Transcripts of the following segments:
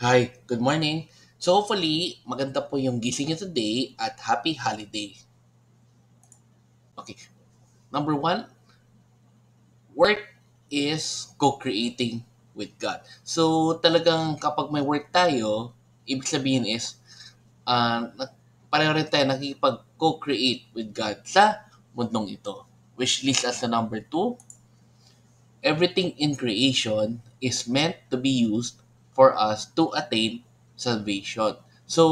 Hi, good morning. So hopefully, maganda po yung gising nyo today at happy holiday. Okay, number one, work is co-creating with God. So talagang kapag may work tayo, ibig sabihin is pareho rin tayo nakikipag co-create with God sa mundong ito. Which leads us to number two, everything in creation is meant to be used for us to attain salvation. So,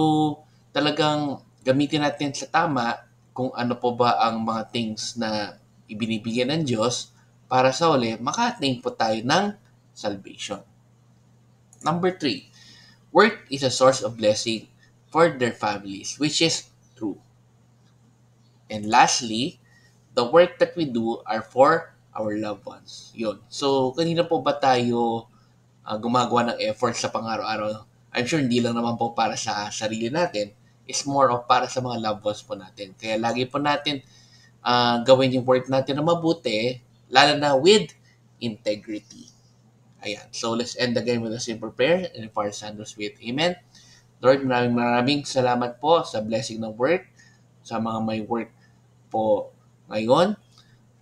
talagang gamitin natin sa tama kung ano po ba ang mga things na ibinibigyan ng Diyos para sa uli, maka-attain po tayo ng salvation. Number three, work is a source of blessing for their families, which is true. And lastly, the work that we do are for our loved ones. Yun. So, kanina po ba tayo gumagawa ng effort sa pang-araw-araw? I'm sure hindi lang naman po para sa sarili natin. It's more of para sa mga loved ones po natin. Kaya lagi po natin gawin yung work natin na mabuti, lalo na with integrity. Ayan. So, let's end the game with a simple prayer and Father, Son, and Spirit. Amen. Lord, maraming maraming salamat po sa blessing ng work, sa mga may work po ngayon.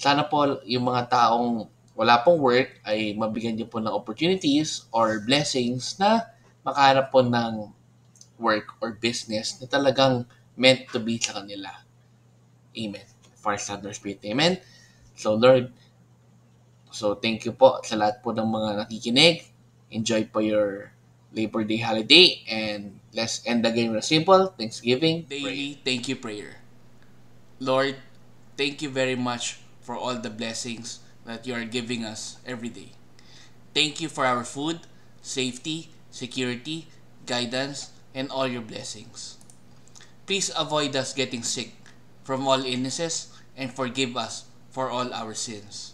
Sana po yung mga taong wala pong work ay mabigyan niyo po ng opportunities or blessings na makahanap po ng work or business na talagang meant to be sa kanila. Amen. For Son, Spirit. Amen. So Lord, so thank you po sa lahat po ng mga nakikinig. Enjoy po your Labor Day holiday and let's end the game with a simple Thanksgiving daily prayer. Thank you prayer. Lord, thank you very much for all the blessings that you are giving us every day. Thank you for our food, safety, security, guidance, and all your blessings. Please avoid us getting sick from all illnesses and forgive us for all our sins.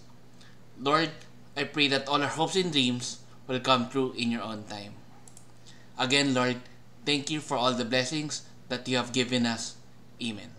Lord, I pray that all our hopes and dreams will come true in your own time. Again, Lord, thank you for all the blessings that you have given us. Amen.